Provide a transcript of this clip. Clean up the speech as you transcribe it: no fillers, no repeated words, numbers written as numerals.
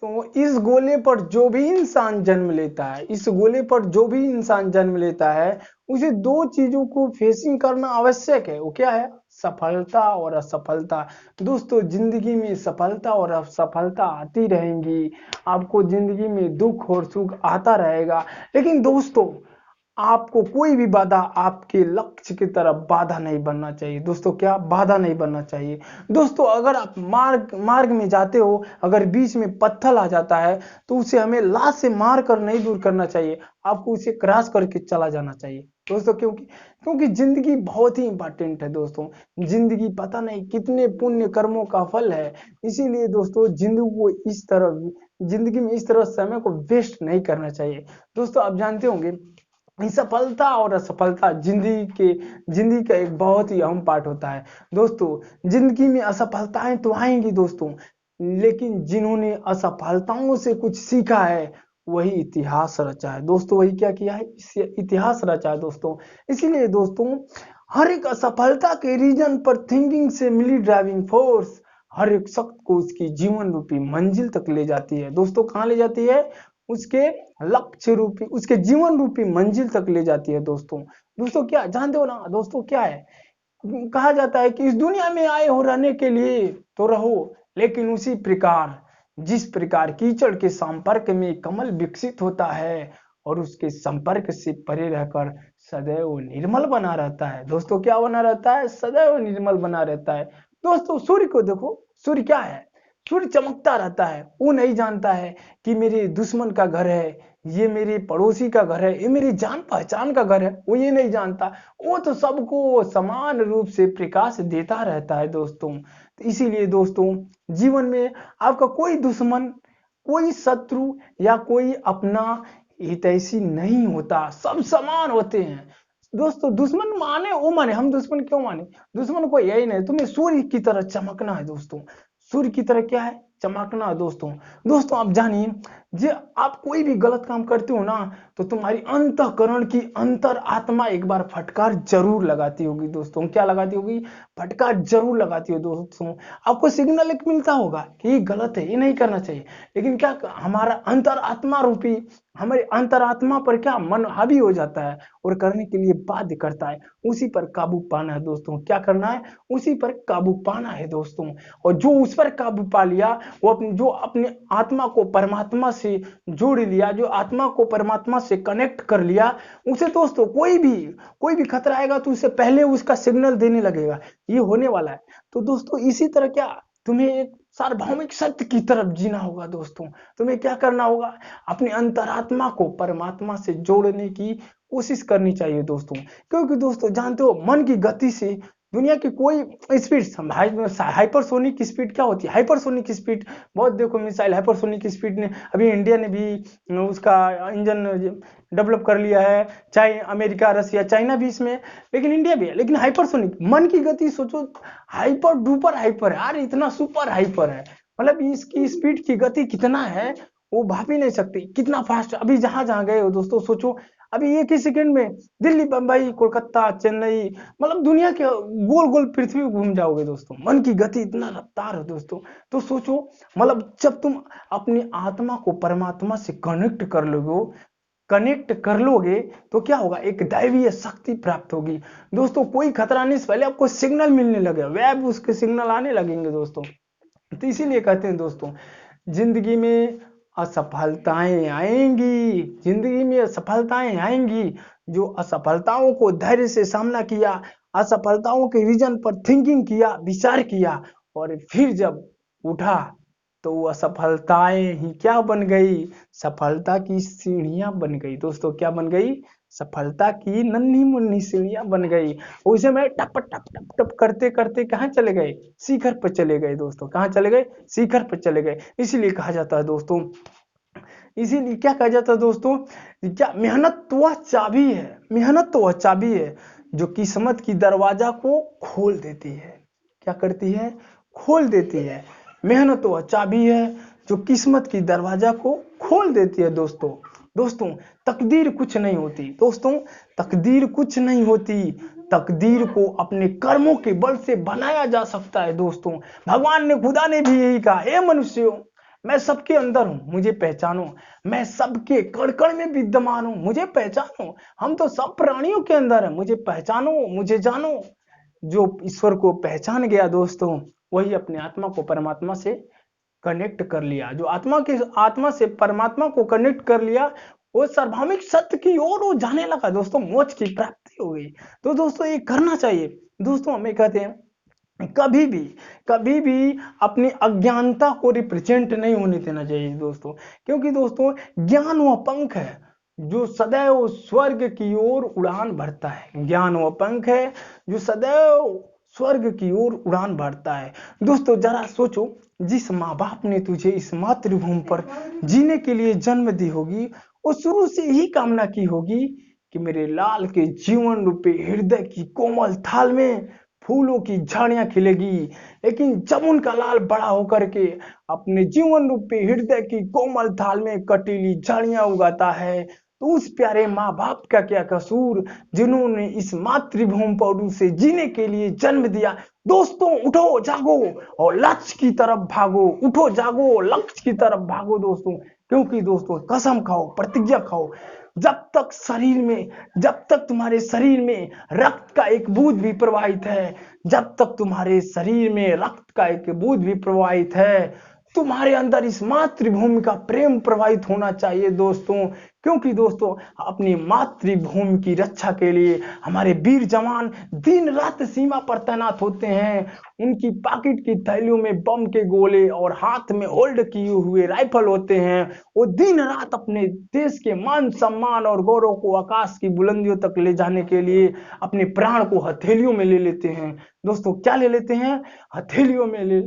तो इस गोले पर जो भी इंसान जन्म लेता है, इस गोले पर जो भी इंसान जन्म लेता है, उसे दो चीजों को फेसिंग करना आवश्यक है। वो क्या है? सफलता और असफलता। दोस्तों, जिंदगी में सफलता और असफलता आती रहेंगी, आपको जिंदगी में दुख और सुख आता रहेगा। लेकिन दोस्तों, आपको कोई भी बाधा आपके लक्ष्य की तरफ बाधा नहीं बनना चाहिए। दोस्तों, क्या बाधा नहीं बनना चाहिए? दोस्तों, अगर आप मार्ग मार्ग में जाते हो, अगर बीच में पत्थर आ जाता है, तो उसे हमें लात से मार कर नहीं दूर करना चाहिए, आपको उसे क्रॉस करके चला जाना चाहिए। दोस्तों, क्योंकि क्योंकि जिंदगी बहुत ही इंपॉर्टेंट है। दोस्तों, जिंदगी पता नहीं कितने पुण्य कर्मों का फल है। इसीलिए दोस्तों, जिंदगी में इस तरह समय को वेस्ट नहीं करना चाहिए। दोस्तों, आप जानते होंगे, सफलता और असफलता जिंदगी का एक बहुत ही अहम पार्ट होता है। दोस्तों, जिंदगी में असफलताएं तो आएंगी दोस्तों, लेकिन जिन्होंने असफलताओं से कुछ सीखा है, वही इतिहास रचा है। दोस्तों, वही क्या किया है? इतिहास रचा है दोस्तों। इसीलिए दोस्तों, हर एक असफलता के रीजन पर थिंकिंग से मिली ड्राइविंग फोर्स हर एक शख्स को उसकी जीवन रूपी मंजिल तक ले जाती है। दोस्तों, कहाँ ले जाती है? उसके लक्ष्य रूपी, उसके जीवन रूपी मंजिल तक ले जाती है। दोस्तों, क्या जानते हो ना दोस्तों, क्या है? कहा जाता है कि इस दुनिया में आए हो रहने के लिए तो रहो, लेकिन उसी प्रकार जिस प्रकार कीचड़ के संपर्क में कमल विकसित होता है और उसके संपर्क से परे रहकर सदैव निर्मल बना रहता है। दोस्तों, क्या बना रहता है? सदैव निर्मल बना रहता है। दोस्तों, सूर्य को देखो, सूर्य क्या है? सूर्य चमकता रहता है। वो नहीं जानता है कि मेरे दुश्मन का घर है, ये मेरे पड़ोसी का घर है, ये मेरी जान पहचान का घर है। वो ये नहीं जानता। वो तो सबको समान रूप से प्रकाश देता रहता है। दोस्तों, तो इसीलिए दोस्तों, जीवन में आपका कोई दुश्मन, कोई शत्रु या कोई अपना हितैषी नहीं होता, सब समान होते हैं। दोस्तों, दुश्मन माने वो माने, हम दुश्मन क्यों माने? दुश्मन को यही नहीं, तुम्हें सूर्य की तरह चमकना है। दोस्तों, सूर्य की तरह क्या है? चमकना है। दोस्तों, आप जानिए, जे आप कोई भी गलत काम करते हो ना, तो तुम्हारी अंतःकरण की अंतर आत्मा एक बार फटकार जरूर लगाती होगी। दोस्तों, क्या लगाती होगी? फटकार जरूर लगाती हो। दोस्तों, आपको सिग्नल एक मिलता होगा कि ये गलत है, ये नहीं करना चाहिए। लेकिन क्या हमारा अंतरात्मा रूपी, हमारे अंतरात्मा पर क्या मन हावी हो जाता है और करने के लिए बाध्य करता है। उसी पर काबू पाना है। दोस्तों, क्या करना है? उसी पर काबू पाना है। दोस्तों, और जो उस पर काबू पा लिया, वो जो अपने आत्मा को परमात्मा से जोड़ लिया, जो आत्मा को परमात्मा से कनेक्ट कर लिया, उसे दोस्तों कोई भी खतरा आएगा तो उससे पहले उसका सिग्नल देने लगेगा, ये होने वाला है। तो दोस्तों, इसी तरह क्या तुम्हें एक सार्वभौमिक सत्य की तरफ जीना होगा। दोस्तों, तुम्हें क्या करना होगा? अपनी अंतरात्मा को परमात्मा से जोड़ने की कोशिश करनी चाहिए। दोस्तों, क्योंकि दोस्तों, जानते हो, मन की गति से दुनिया की कोई स्पीड, हाइपरसोनिक स्पीड क्या होती है? हाइपरसोनिक स्पीड, बहुत देखो मिसाइल हाइपरसोनिक स्पीड ने, अभी इंडिया ने भी उसका इंजन डेवलप कर लिया है, चाहे अमेरिका, रसिया, चाइना भी इसमें, लेकिन इंडिया भी है। लेकिन हाइपरसोनिक मन की गति सोचो, हाइपर डुपर हाइपर है यार, इतना सुपर हाइपर है। मतलब इसकी स्पीड की गति कितना है, वो भाप ही नहीं सकते, कितना फास्ट। अभी जहां जहां गए हो दोस्तों, सोचो, अभी एक ही सेकंड में दिल्ली, बंबई, कोलकाता, चेन्नई, मतलब दुनिया के गोल गोल पृथ्वी घूम जाओगे। दोस्तों, मन की गति इतना रफ्तार है। दोस्तों, तो सोचो, मतलब जब तुम अपनी आत्मा को परमात्मा से कनेक्ट कर लोगे, तो क्या होगा? एक दैवीय शक्ति प्राप्त होगी। दोस्तों, कोई खतरा नहीं, पहले आपको सिग्नल मिलने लगेगा, वेब उसके सिग्नल आने लगेंगे। दोस्तों, तो इसीलिए कहते हैं दोस्तों, जिंदगी में असफलताएं आएंगी, जिंदगी में असफलताएं आएंगी। जो असफलताओं को धैर्य से सामना किया, असफलताओं के रीजन पर थिंकिंग किया, विचार किया, और फिर जब उठा, तो वो असफलताएं ही क्या बन गई? सफलता की सीढ़ियां बन गई। दोस्तों, क्या बन गई? सफलता की नन्ही मुन्नी सीढ़ियां बन गई। उसे मैं टप टप टप टप करते करते कहाँ चले गए? शिखर पर चले गए। दोस्तों, कहाँ चले गए? शिखर पर चले गए। इसीलिए कहा जाता है दोस्तों, इसीलिए क्या कहा जाता है दोस्तों, क्या मेहनत तो वह चाबी है, मेहनत तो वह चाबी है जो किस्मत की दरवाजा को खोल देती है। क्या करती है? खोल देती है। मेहनत तो वह चाबी है जो किस्मत की दरवाजा को खोल देती है। दोस्तों, तकदीर कुछ नहीं होती। दोस्तों, तकदीर कुछ नहीं होती। तकदीर को अपने कर्मों के बल से बनाया जा सकता है। दोस्तों, भगवान ने, खुदा ने भी यही कहा, हे मनुष्यों, मैं सबके अंदर हूँ, मुझे पहचानो। मैं सबके कण-कण में विद्यमान हूँ, मुझे पहचानो। हम तो सब प्राणियों के अंदर हैं, मुझे पहचानो, मुझे जानो। जो ईश्वर को पहचान गया दोस्तों, वही अपने आत्मा को परमात्मा से कनेक्ट कर लिया। जो आत्मा से परमात्मा को कनेक्ट कर लिया, वो सार्वभौमिक सत्य की ओर वो जाने लगा दोस्तों, मोक्ष की प्राप्ति हो गई। तो दोस्तों ये करना चाहिए। दोस्तों हमें कहते हैं कभी भी कभी भी अपनी अज्ञानता को रिप्रेजेंट नहीं होने देना चाहिए दोस्तों, क्योंकि दोस्तों ज्ञान वह पंख है जो सदैव स्वर्ग की ओर उड़ान भरता है। ज्ञान वह पंख है जो सदैव स्वर्ग की ओर उड़ान भरता है। दोस्तों जरा सोचो, जिस माँ बाप ने तुझे इस मातृभूमि पर जीने के लिए जन्म दी होगी, वो शुरू से ही कामना की होगी कि मेरे लाल के जीवन रूपी हृदय की कोमल थाल में फूलों की झाड़ियां खिलेगी। लेकिन जब उनका लाल बड़ा होकर के अपने जीवन रूपी हृदय की कोमल थाल में कटीली झाड़ियां उगाता है, तो उस प्यारे माँ बाप का क्या कसूर जिन्होंने इस मातृभूमि पर उसे जीने के लिए जन्म दिया। दोस्तों उठो जागो और लक्ष्य की तरफ भागो, उठो जागो लक्ष्य की तरफ भागो दोस्तों। क्योंकि दोस्तों कसम खाओ, प्रतिज्ञा खाओ, जब तक तुम्हारे शरीर में रक्त का एक बूंद भी प्रवाहित है, जब तक तुम्हारे शरीर में रक्त का एक बूंद भी प्रवाहित है, तुम्हारे अंदर इस मातृभूमि का प्रेम प्रवाहित होना चाहिए दोस्तों। क्योंकि दोस्तों अपनी मातृभूमि की रक्षा के लिए हमारे वीर जवान दिन रात सीमा पर तैनात होते हैं। उनकी पॉकेट की थैलियों में बम के गोले और हाथ में होल्ड किए हुए राइफल होते हैं। वो दिन रात अपने देश के मान सम्मान और गौरव को आकाश की बुलंदियों तक ले जाने के लिए अपने प्राण को हथेलियों में ले लेते हैं। दोस्तों क्या ले लेते हैं? हथेलियों में ले